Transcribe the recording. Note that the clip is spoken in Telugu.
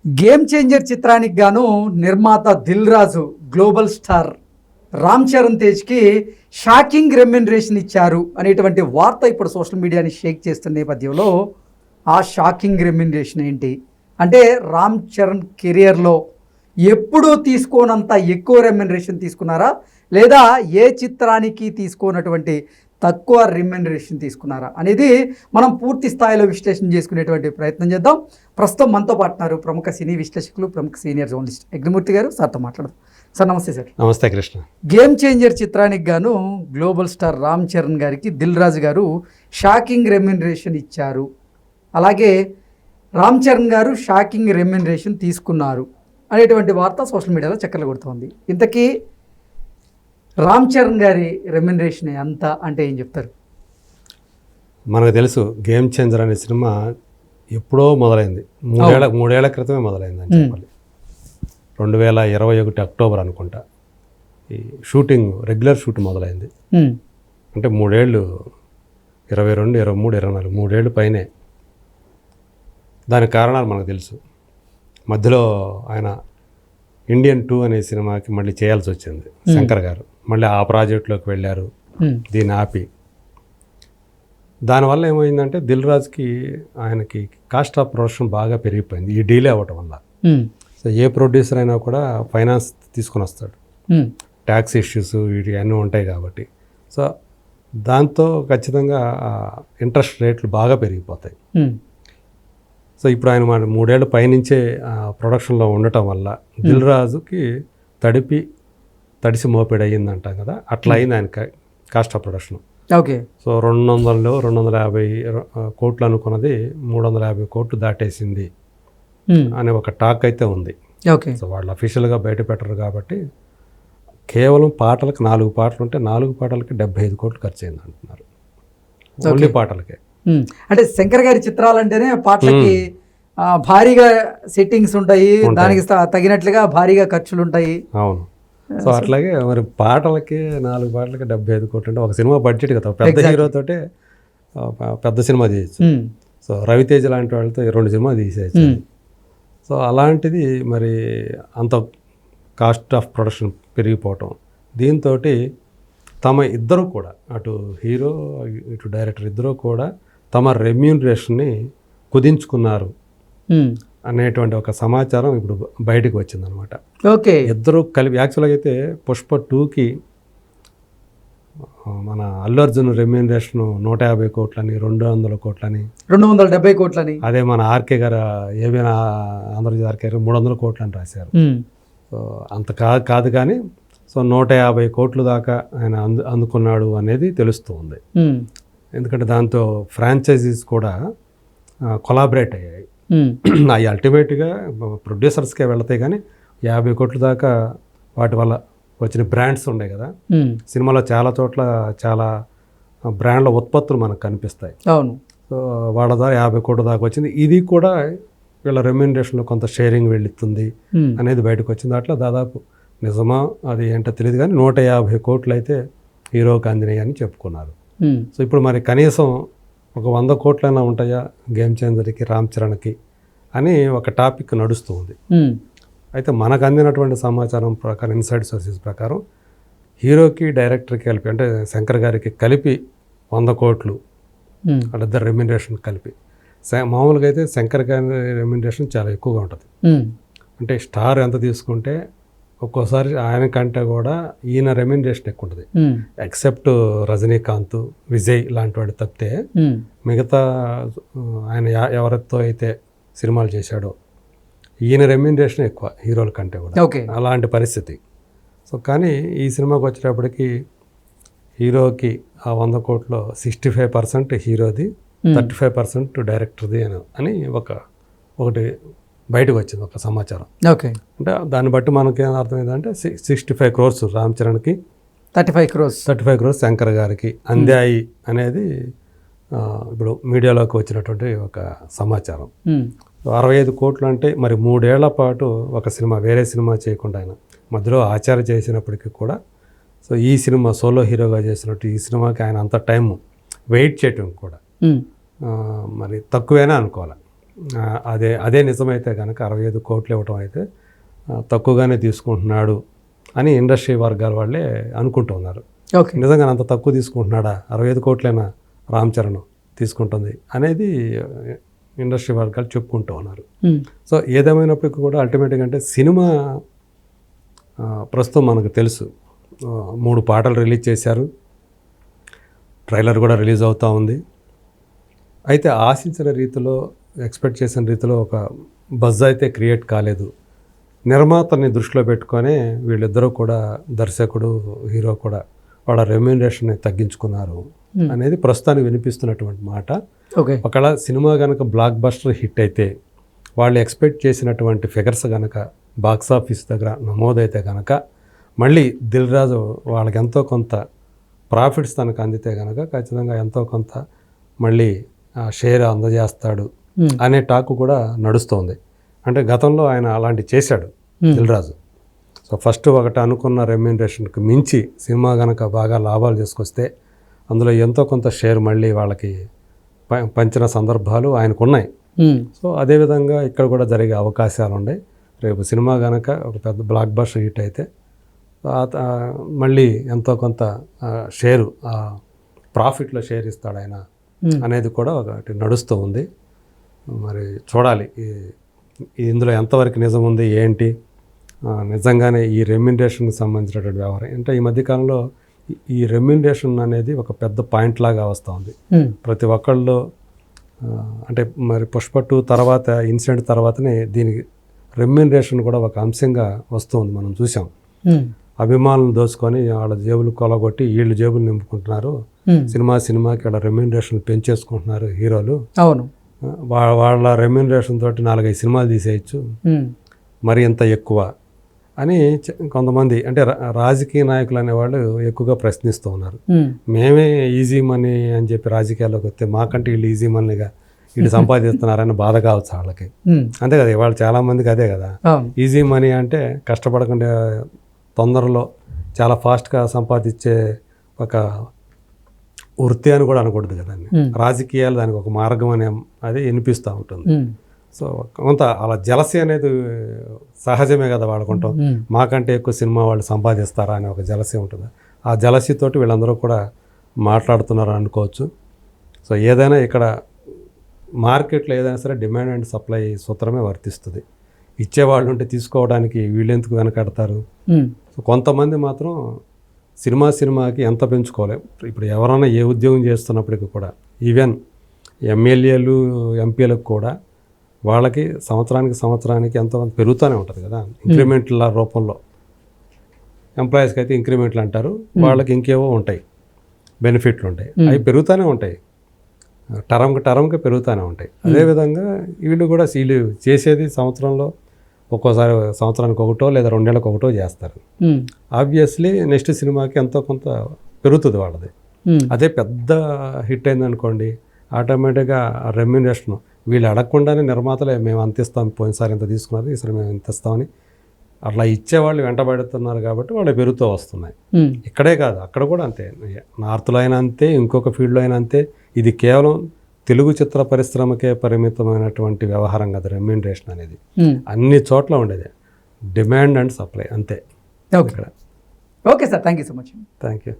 గేమ్ చేంజర్ చిత్రానికి గాను నిర్మాత దిల్ రాజు గ్లోబల్ స్టార్ రామ్ చరణ్ తేజ్కి షాకింగ్ రెమ్యునరేషన్ ఇచ్చారు అనేటువంటి వార్త ఇప్పుడు సోషల్ మీడియాని షేక్ చేస్తున్న నేపథ్యంలో ఆ షాకింగ్ రెమ్యునరేషన్ ఏంటి అంటే రామ్ చరణ్ కెరియర్లో ఎప్పుడూ తీసుకోనంత ఎక్కువ రెమ్యునరేషన్ తీసుకున్నారా లేదా ఏ చిత్రానికి తీసుకోనటువంటి తక్కువ రెమ్యునరేషన్ తీసుకున్నారా అనేది మనం పూర్తి స్థాయిలో విశ్లేషణ చేసుకునేటువంటి ప్రయత్నం చేద్దాం. ప్రస్తుతం మనతో పాటున్నారు ప్రముఖ సినీ విశ్లేషకులు, ప్రముఖ సీనియర్ జర్నలిస్ట్ యజ్ఞమూర్తి గారు. సార్తో మాట్లాడదాం. సార్ నమస్తే. సార్ నమస్తే కృష్ణ. గేమ్ చేంజర్ చిత్రానికి గాను గ్లోబల్ స్టార్ రామ్ చరణ్ గారికి దిల్ రాజు గారు షాకింగ్ రెమ్యునరేషన్ ఇచ్చారు, అలాగే రామ్ చరణ్ గారు షాకింగ్ రెమ్యునరేషన్ తీసుకున్నారు అనేటువంటి వార్త సోషల్ మీడియాలో చక్కర్లు కొడుతోంది. ఇంతకీ రామ్ చరణ్ గారి రెమ్యునరేషన్ ఎంత అంటే ఏం చెప్తారు? మనకు తెలుసు గేమ్ చేంజర్ అనే సినిమా ఎప్పుడో మొదలైంది, మూడేళ్ల క్రితమే మొదలైంది అని చెప్పాలి. 2021 అక్టోబర్ అనుకుంటా ఈ షూటింగ్, రెగ్యులర్ షూట్ మొదలైంది. అంటే 3 ఏళ్ళు, 22, 23, 24 3 ఏళ్ళు పైనే. దానికి కారణాలు మనకు తెలుసు. మధ్యలో ఆయన ఇండియన్ 2 అనే సినిమాకి మళ్ళీ చేయాల్సి వచ్చింది శంకర్ గారు. మళ్ళీ ఆ ప్రాజెక్టులోకి వెళ్ళారు, దీన్ని ఆపి. దానివల్ల ఏమైందంటే దిల్ రాజుకి ఆయనకి కాస్ట్ ఆఫ్ ప్రొడక్షన్ బాగా పెరిగిపోయింది ఈ డీలే అవ్వటం వల్ల. సో ఏ ప్రొడ్యూసర్ అయినా కూడా ఫైనాన్స్ తీసుకొని వస్తాడు, ట్యాక్స్ ఇష్యూస్ వీటి అన్నీ ఉంటాయి కాబట్టి. సో దాంతో ఖచ్చితంగా ఇంట్రెస్ట్ రేట్లు బాగా పెరిగిపోతాయి. సో ఇప్పుడు ఆయన మన 3 ఏళ్ళ పైనుంచే ప్రొడక్షన్లో ఉండటం వల్ల దిల్ రాజుకి తడిసి మోపెడు అయ్యిందంటాం కదా, అట్లా అయింది ఆయన cost of production. Okay. So 250 కోట్లు అనుకున్నది 350 కోట్లు దాటేసింది అనే ఒక టాక్ అయితే ఉంది. ఓకే. సో వాళ్ళు అఫీషియల్గా బయట పెట్టరు కాబట్టి కేవలం పాటలకు 4 పాటలు ఉంటే 4 పాటలకి 75 కోట్లు ఖర్చు అయింది అంటున్నారు, ఓన్లీ పాటలకే. అంటే శంకర్ గారి చిత్రాలంటేనే పాటలకి భారీగా సెట్టింగ్స్ ఉంటాయి, దానికి తగినట్లుగా భారీగా ఖర్చులు ఉంటాయి. అవును. సో అట్లాగే మరి పాటలకి 4 పాటలకి 75 కోట్లు అంటే ఒక సినిమా బడ్జెట్ కదా, పెద్ద హీరోతోటే పెద్ద సినిమా తీయచ్చు. సో రవితేజ లాంటి వాళ్ళతో 2 సినిమా తీసేయచ్చు. సో అలాంటిది మరి అంత కాస్ట్ ఆఫ్ ప్రొడక్షన్ పెరిగిపోవటం, దీంతో తమ ఇద్దరు కూడా, అటు హీరో ఇటు డైరెక్టర్ ఇద్దరు కూడా తమ రెమ్యూనరేషన్ని కుదించుకున్నారు అనేటువంటి ఒక సమాచారం ఇప్పుడు బయటకు వచ్చిందనమాట. ఓకే. ఇద్దరు కలిపి యాక్చువల్గా అయితే పుష్ప 2కి మన అల్లు అర్జున్ రెమ్యూనరేషన్ 150 కోట్లని, 200 కోట్లని, 270 కోట్లని, అదే మన ఆర్కే గారు ఏమైనా ఆంధ్రప్రదేశ్ ఆర్కే గారు 300 కోట్లని రాశారు. సో అంత కాదు కానీ సో 150 కోట్ల దాకా ఆయన అందుకున్నాడు అనేది తెలుస్తుంది. ఎందుకంటే దాంతో ఫ్రాంచైజీస్ కూడా కొలాబరేట్ అయ్యాయి. అవి అల్టిమేట్గా ప్రొడ్యూసర్స్కే వెళతాయి కానీ 50 కోట్ల దాకా వాటి వల్ల వచ్చిన బ్రాండ్స్ ఉన్నాయి కదా, సినిమాలో చాలా చోట్ల చాలా బ్రాండ్ల ఉత్పత్తులు మనకు కనిపిస్తాయి. అవును. సో వాళ్ళ ద్వారా 50 కోట్ల దాకా వచ్చింది. ఇది కూడా వీళ్ళ రెమ్యూనరేషన్లో కొంత షేరింగ్ వెళుతుంది అనేది బయటకు వచ్చింది. అట్లా దాదాపు నిజమా అది ఏంటో తెలియదు కానీ 150 కోట్లు అయితే హీరోకి అందినాయి అని చెప్పుకున్నారు. సో ఇప్పుడు మరి కనీసం ఒక 100 కోట్లైనా ఉంటాయా గేమ్ చేంజర్కి, రామ్ చరణ్కి అని ఒక టాపిక్ నడుస్తూ ఉంది. అయితే మనకు అందినటువంటి సమాచారం ప్రకారం, ఇన్సైడ్ సోర్సెస్ ప్రకారం హీరోకి డైరెక్టర్కి కలిపి, అంటే శంకర్ గారికి కలిపి 100 కోట్లు వాళ్ళిద్దరు రెమ్యునరేషన్ కలిపి. మామూలుగా అయితే శంకర్ గారి రెమ్యునరేషన్ చాలా ఎక్కువగా ఉంటుంది. అంటే స్టార్ ఎంత తీసుకుంటే ఒక్కోసారి ఆయన కంటే కూడా ఈయన రెమ్యునరేషన్ ఎక్కువ ఉంటుంది. ఎక్సెప్ట్ రజనీకాంత్, విజయ్ లాంటి వాడు తప్పితే మిగతా ఆయన ఎవరితో అయితే సినిమాలు చేశాడో ఈయన రెమ్యునరేషన్ ఎక్కువ హీరోల కంటే కూడా. అలాంటి పరిస్థితి. సో కానీ ఈ సినిమాకి వచ్చేటప్పటికి హీరోకి ఆ 100 కోట్లో 65% హీరోది, 35% డైరెక్టర్ది అని ఒకటి బయటకు వచ్చింది ఒక సమాచారం. ఓకే. అంటే దాన్ని బట్టి మనకి ఏం అర్థమైందంటే 65 crores రామ్ చరణ్కి, 35 crores శంకర్ గారికి అందాయి అనేది ఇప్పుడు మీడియాలోకి వచ్చినటువంటి ఒక సమాచారం. 65 కోట్లు అంటే మరి 3 ఏళ్ల పాటు ఒక సినిమా, వేరే సినిమా చేయకుండా ఆయన మధ్యలో ఆచార్య చేసినప్పటికీ కూడా, సో ఈ సినిమా సోలో హీరోగా చేసినట్టు ఈ సినిమాకి ఆయన అంత టైం వెయిట్ చేయటం కూడా మరి తక్కువేనా అనుకోవాలి. అదే నిజమైతే కనుక 65 కోట్లు ఇవ్వటం అయితే తక్కువగానే తీసుకుంటున్నాడు అని ఇండస్ట్రీ వర్గాల వాళ్ళే అనుకుంటున్నారు. ఓకే. నిజంగా అంత తక్కువ తీసుకుంటున్నాడా, 65 కోట్లైనా రామ్ చరణ్ తీసుకుంటుంది అనేది ఇండస్ట్రీ వర్గాలు చెప్పుకుంటూ ఉన్నారు. సో ఏదేమైనప్పటికీ కూడా అల్టిమేట్గా అంటే సినిమా ప్రస్తుతం మనకు తెలుసు 3 పాటలు రిలీజ్ చేశారు, ట్రైలర్ కూడా రిలీజ్ అవుతూ ఉంది. అయితే ఆశించిన రీతిలో, ఎక్స్పెక్ట్ చేసిన రీతిలో ఒక బజ్ అయితే క్రియేట్ కాలేదు. నిర్మాతని దృష్టిలో పెట్టుకొని వీళ్ళిద్దరూ కూడా, దర్శకుడు హీరో కూడా వాళ్ళ రెమ్యూనరేషన్ని తగ్గించుకున్నారు అనేది ప్రస్తుతానికి వినిపిస్తున్నటువంటి మాట. ఓకే. ఒకవేళ సినిమా కనుక బ్లాక్ బస్టర్ హిట్ అయితే, వాళ్ళు ఎక్స్పెక్ట్ చేసినటువంటి ఫిగర్స్ కనుక బాక్సాఫీస్ దగ్గర నమోదైతే కనుక మళ్ళీ దిల్ రాజు వాళ్ళకి ఎంతో కొంత ప్రాఫిట్స్ తనకు అందితే కనుక ఖచ్చితంగా ఎంతో కొంత మళ్ళీ షేర్ అందజేస్తాడు అనే టాక్ కూడా నడుస్తోంది. అంటే గతంలో ఆయన అలాంటి చేశాడు దిల్ రాజు. సో ఫస్ట్ ఒకటి అనుకున్న రెమ్యూనరేషన్కి మించి సినిమా కనుక బాగా లాభాలు చేసుకొస్తే అందులో ఎంతో కొంత షేర్ మళ్ళీ వాళ్ళకి పంచిన సందర్భాలు ఆయనకు ఉన్నాయి. సో అదేవిధంగా ఇక్కడ కూడా జరిగే అవకాశాలు ఉన్నాయి. రేపు సినిమా కనుక ఒక పెద్ద బ్లాక్ బస్టర్ హిట్ అయితే మళ్ళీ ఎంతో కొంత షేరు, ప్రాఫిట్లో షేర్ ఇస్తాడు ఆయన అనేది కూడా ఒకటి నడుస్తూ ఉంది. మరి చూడాలి ఇందులో ఎంతవరకు నిజం ఉంది ఏంటి. నిజంగానే ఈ రెమ్యూనరేషన్కి సంబంధించినటువంటి వ్యవహారం అంటే ఈ మధ్యకాలంలో ఈ రెమ్యూనరేషన్ అనేది ఒక పెద్ద పాయింట్ లాగా వస్తూ ఉంది ప్రతి ఒక్కళ్ళు. అంటే మరి పుష్ప 2 తర్వాత, ఇన్సిడెంట్ తర్వాతనే దీనికి రెమ్యూనరేషన్ కూడా ఒక అంశంగా వస్తుంది. మనం చూసాం, అభిమానులను దోచుకొని వాళ్ళ జేబులు కొలగొట్టి వీళ్ళు జేబులు నింపుకుంటున్నారు. సినిమాకి వాళ్ళ రెమ్యూనరేషన్ పెంచేసుకుంటున్నారు హీరోలు. అవును, వాళ్ళ రెమ్యూనరేషన్ తోటి 4-5 సినిమాలు తీసేయచ్చు, మరి ఇంత ఎక్కువ అని కొంతమంది అంటే రాజకీయ నాయకులు అనేవాళ్ళు ఎక్కువగా ప్రశ్నిస్తూ ఉన్నారు. మేమే ఈజీ మనీ అని చెప్పి రాజకీయాల్లోకి వస్తే మాకంటే వీళ్ళు ఈజీ మనీగా వీళ్ళు సంపాదిస్తున్నారని బాధ కావచ్చు వాళ్ళకి. అంతే కదా, ఇవాళ చాలామందికి అదే కదా ఈజీ మనీ అంటే, కష్టపడకుండా తొందరలో చాలా ఫాస్ట్గా సంపాదించే ఒక వృత్తి అని కూడా అనకూడదు కదండి. రాజకీయాలు దానికి ఒక మార్గం అనే అది వినిపిస్తూ ఉంటుంది. సో కొంత అలా జలసి అనేది సహజమే కదా వాడుకుంటాం. మాకంటే ఎక్కువ సినిమా వాళ్ళు సంపాదిస్తారా అనే ఒక జలసి ఉంటుంది. ఆ జలసితోటి వీళ్ళందరూ కూడా మాట్లాడుతున్నారు అనుకోవచ్చు. సో ఏదైనా ఇక్కడ మార్కెట్లో ఏదైనా సరే డిమాండ్ అండ్ సప్లై సూత్రమే వర్తిస్తుంది. ఇచ్చేవాళ్ళు ఉంటే తీసుకోవడానికి వీళ్ళెందుకు వెనకడతారు. సో కొంతమంది మాత్రం సినిమాకి ఎంత పెంచుకోవాలి. ఇప్పుడు ఎవరైనా ఏ ఉద్యోగం చేస్తున్నప్పటికీ కూడా, ఈవెన్ ఎమ్మెల్యేలు ఎంపీలకు కూడా వాళ్ళకి సంవత్సరానికి ఎంతో పెరుగుతూనే ఉంటుంది కదా ఇంక్రిమెంట్ల రూపంలో. ఎంప్లాయీస్కి అయితే ఇంక్రిమెంట్లు అంటారు, వాళ్ళకి ఇంకేవో ఉంటాయి, బెనిఫిట్లు ఉంటాయి, అవి పెరుగుతూనే ఉంటాయి, టర్మ్కి పెరుగుతూనే ఉంటాయి. అదేవిధంగా వీళ్ళు కూడా వీళ్ళు చేసేది సంవత్సరంలో ఒక్కోసారి సంవత్సరానికి ఒకటో లేదా 2 నెలలకు ఒకటో చేస్తారు. ఆబ్వియస్లీ నెక్స్ట్ సినిమాకి ఎంతో కొంత పెరుగుతుంది వాళ్ళది. అదే పెద్ద హిట్ అయిందనుకోండి, ఆటోమేటిక్గా రెమ్యూనరేషన్ వీళ్ళు అడగకుండానే నిర్మాతలే మేము అంత ఇస్తాం, పోయినసారి ఎంత తీసుకున్నారు, ఈసారి మేము ఎంత ఇస్తామని అట్లా ఇచ్చేవాళ్ళు వెంటబడుతున్నారు కాబట్టి వాళ్ళు పెరుగుతూ వస్తున్నాయి. ఇక్కడే కాదు, అక్కడ కూడా అంతే, నార్త్లో అయినా అంతే, ఇంకొక ఫీల్డ్లో అయినా అంతే. ఇది కేవలం తెలుగు చిత్ర పరిశ్రమకే పరిమితమైనటువంటి వ్యవహారం కదా రెమ్యూనరేషన్ అనేది. అన్ని చోట్ల ఉండేది డిమాండ్ అండ్ సప్లై అంతే. Okay sir, thank you so much. Thank you.